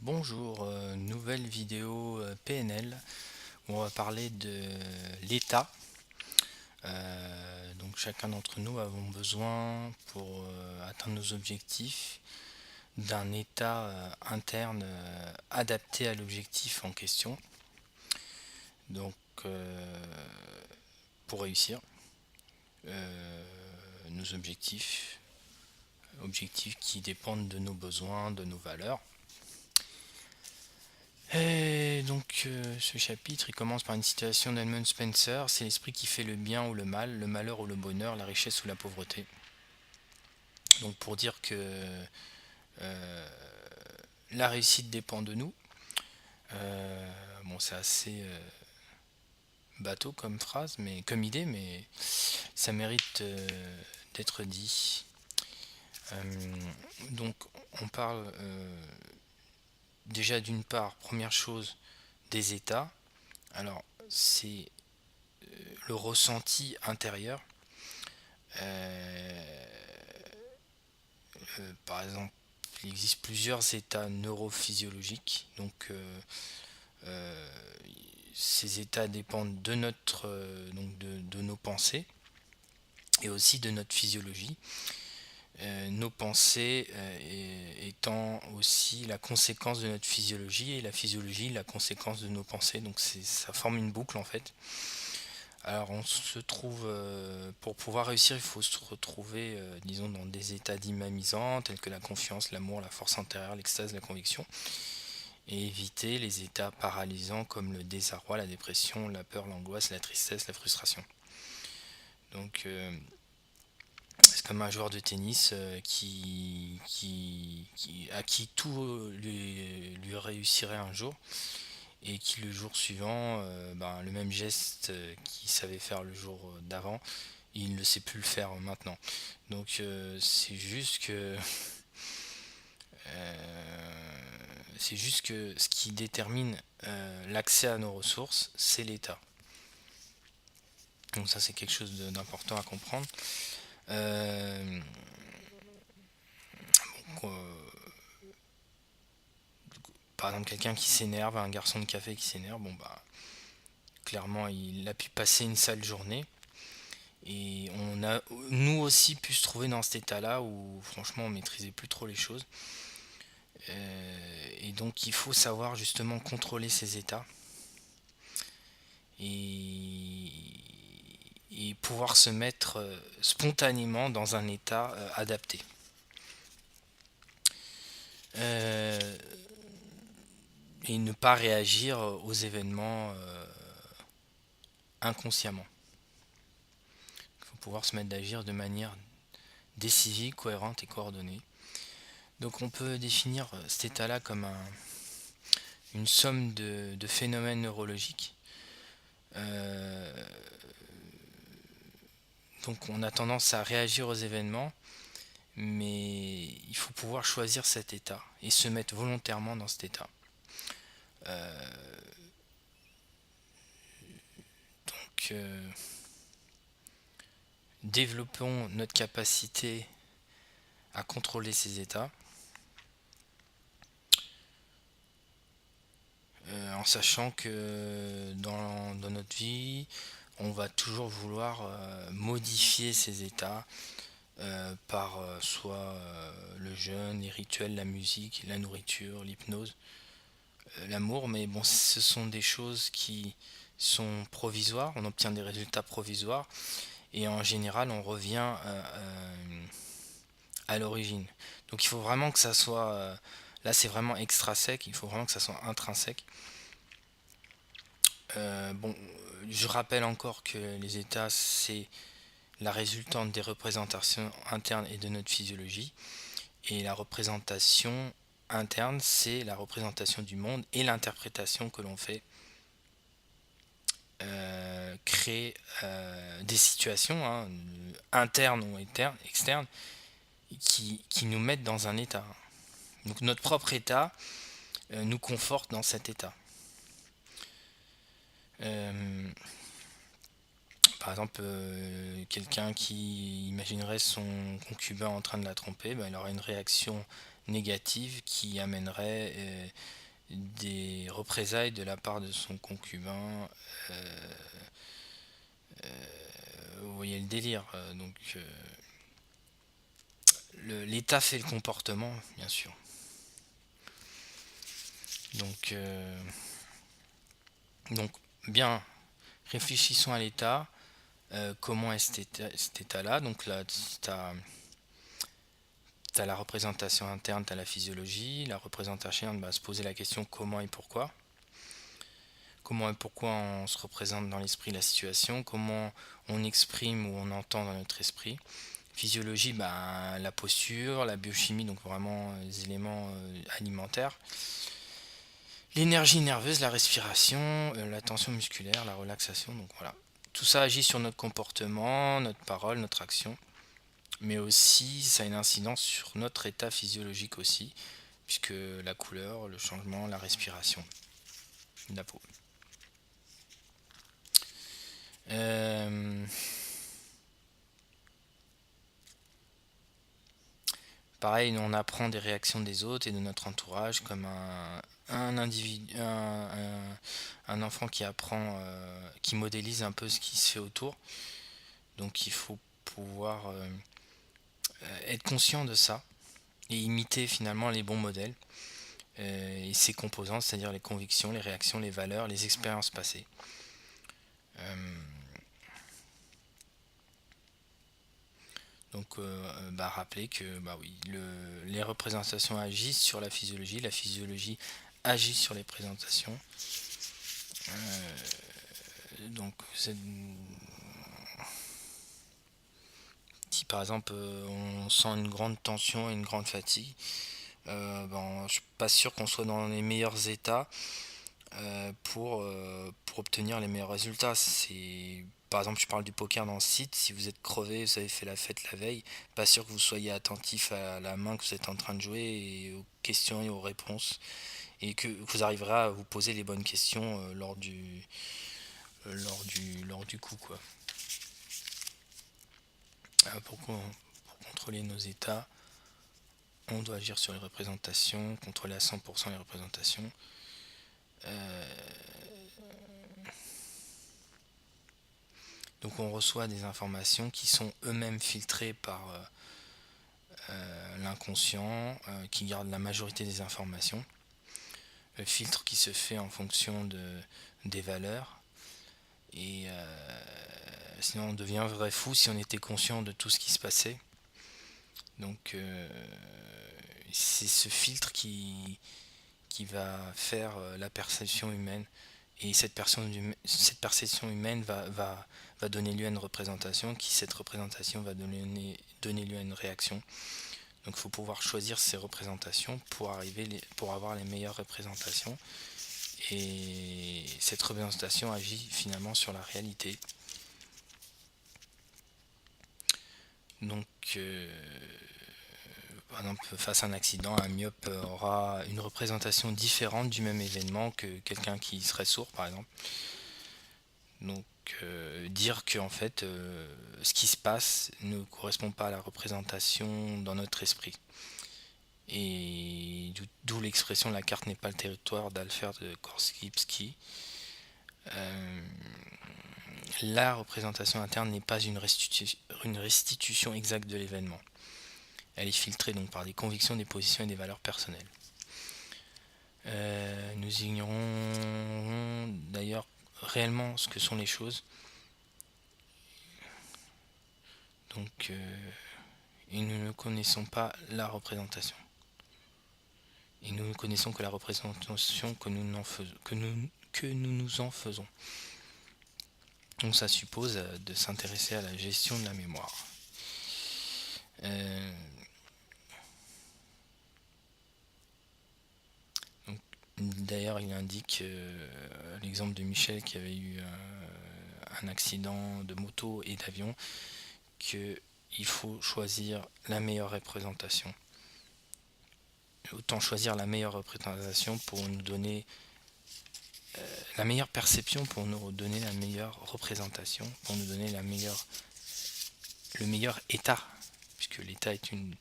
Bonjour, nouvelle vidéo PNL où on va parler de l'état. Donc chacun d'entre nous avons besoin pour atteindre nos objectifs d'un état interne adapté à l'objectif en question. Donc pour réussir nos objectifs qui dépendent de nos besoins, de nos valeurs. Et donc ce chapitre il commence par une citation d'Edmund Spencer: c'est l'esprit qui fait le bien ou le mal, le malheur ou le bonheur, la richesse ou la pauvreté. Donc pour dire que la réussite dépend de nous. Bon, c'est assez bateau comme phrase, mais comme idée, mais ça mérite d'être dit. Donc on parle déjà d'une part, première chose, des états. Alors c'est le ressenti intérieur. Par exemple, il existe plusieurs états neurophysiologiques. Donc, ces états dépendent de notre, de nos pensées et aussi de notre physiologie. Nos pensées étant aussi la conséquence de notre physiologie et la physiologie la conséquence de nos pensées. Donc, ça forme une boucle en fait. Alors on se trouve, pour pouvoir réussir, il faut se retrouver, disons, dans des états dynamisants tels que la confiance, l'amour, la force intérieure, l'extase, la conviction, et éviter les états paralysants comme le désarroi, la dépression, la peur, l'angoisse, la tristesse, la frustration. Donc c'est comme un joueur de tennis à qui tout lui réussirait un jour, et qui le jour suivant, le même geste qu'il savait faire le jour d'avant, il ne sait plus le faire maintenant. Donc c'est juste que ce qui détermine l'accès à nos ressources, c'est l'état. Donc ça c'est quelque chose d'important à comprendre. Euh, donc, par exemple, quelqu'un qui s'énerve, un garçon de café qui s'énerve, bon bah clairement il a pu passer une sale journée. Et on a nous aussi pu se trouver dans cet état-là où franchement on maîtrisait plus trop les choses. Et donc il faut savoir justement contrôler ces états et, et pouvoir se mettre spontanément dans un état adapté. Euh, et ne pas réagir aux événements inconsciemment. Il faut pouvoir se mettre d'agir de manière décisive, cohérente et coordonnée. Donc on peut définir cet état-là comme une somme de phénomènes neurologiques. Euh, donc on a tendance à réagir aux événements, mais il faut pouvoir choisir cet état et se mettre volontairement dans cet état. Donc développons notre capacité à contrôler ces états, en sachant que dans notre vie, on va toujours vouloir modifier ces états par soit le jeûne, les rituels, la musique, la nourriture, l'hypnose, l'amour. Mais bon, ce sont des choses qui sont provisoires, on obtient des résultats provisoires, et en général on revient à l'origine. Donc il faut vraiment que ça soit, là c'est vraiment extrinsèque, il faut vraiment que ça soit intrinsèque. Bon, je rappelle encore que les états c'est la résultante des représentations internes et de notre physiologie. Et la représentation interne, c'est la représentation du monde et l'interprétation que l'on fait créer des situations internes ou externes qui nous mettent dans un état. Donc notre propre état nous conforte dans cet état. Euh, Par exemple, quelqu'un qui imaginerait son concubin en train de la tromper, ben, il aura une réaction négative qui amènerait des représailles de la part de son concubin. Vous voyez le délire. L'état fait le comportement, bien sûr. Donc bien, réfléchissons à l'état. Comment est cet état-là? Donc là, tu as la représentation interne, tu as la physiologie. La représentation interne va se poser la question comment et pourquoi. Comment et pourquoi on se représente dans l'esprit la situation, comment on exprime ou on entend dans notre esprit. Physiologie, la posture, la biochimie, donc vraiment les éléments alimentaires. L'énergie nerveuse, la respiration, la tension musculaire, la relaxation, donc voilà. Tout ça agit sur notre comportement, notre parole, notre action, mais aussi ça a une incidence sur notre état physiologique aussi, puisque la couleur, le changement, la respiration de la peau. Pareil, on apprend des réactions des autres et de notre entourage comme un individu, un enfant qui apprend, qui modélise un peu ce qui se fait autour. Donc il faut pouvoir être conscient de ça et imiter finalement les bons modèles et ses composantes, c'est-à-dire les convictions, les réactions, les valeurs, les expériences passées. Donc rappelez que oui, les représentations agissent sur la physiologie agit sur les présentations. Donc si par exemple on sent une grande tension et une grande fatigue, je suis pas sûr qu'on soit dans les meilleurs états pour obtenir les meilleurs résultats. Par exemple, je parle du poker dans le site, si vous êtes crevé, vous avez fait la fête la veille, pas sûr que vous soyez attentif à la main que vous êtes en train de jouer et aux questions et aux réponses, et que vous arriverez à vous poser les bonnes questions lors du coup, quoi. Pour contrôler nos états, on doit agir sur les représentations, contrôler à 100% les représentations. Donc on reçoit des informations qui sont eux-mêmes filtrées par l'inconscient, qui garde la majorité des informations. Le filtre qui se fait en fonction des valeurs. Et sinon on devient vrai fou si on était conscient de tout ce qui se passait. Donc c'est ce filtre qui va faire la perception humaine. Et cette perception humaine va donner lieu à une représentation, cette représentation va donner lieu à une réaction. Donc il faut pouvoir choisir ces représentations pour avoir les meilleures représentations. Et cette représentation agit finalement sur la réalité. Donc par exemple, face à un accident, un myope aura une représentation différente du même événement que quelqu'un qui serait sourd, par exemple. Donc, dire que en fait, ce qui se passe ne correspond pas à la représentation dans notre esprit. Et d'où l'expression la carte n'est pas le territoire d'Alfred de Korzybski. La représentation interne n'est pas une restitution exacte de l'événement. Elle est filtrée donc par des convictions, des positions et des valeurs personnelles. Nous ignorons d'ailleurs réellement ce que sont les choses. Donc, et nous ne connaissons pas la représentation. Et nous ne connaissons que la représentation que nous nous en faisons. Donc ça suppose de s'intéresser à la gestion de la mémoire. D'ailleurs, il indique l'exemple de Michel qui avait eu un accident de moto et d'avion, qu'il faut choisir la meilleure représentation. Autant choisir la meilleure représentation pour nous donner la meilleure perception, pour nous donner la meilleure représentation, pour nous donner le meilleur état, puisque l'état est une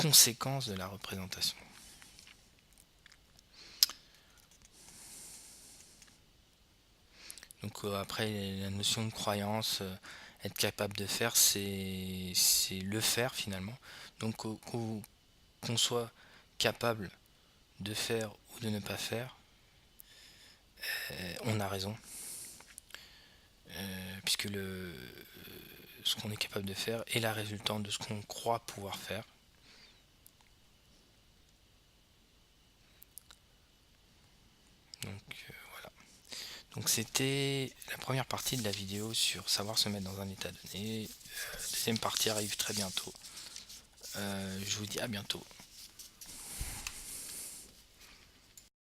conséquences de la représentation. Donc après, la notion de croyance, être capable de faire, c'est le faire finalement. Donc qu'on soit capable de faire ou de ne pas faire, on a raison. Puisque ce qu'on est capable de faire est la résultante de ce qu'on croit pouvoir faire. Donc voilà. Donc c'était la première partie de la vidéo sur savoir se mettre dans un état donné. Deuxième partie arrive très bientôt. Je vous dis à bientôt.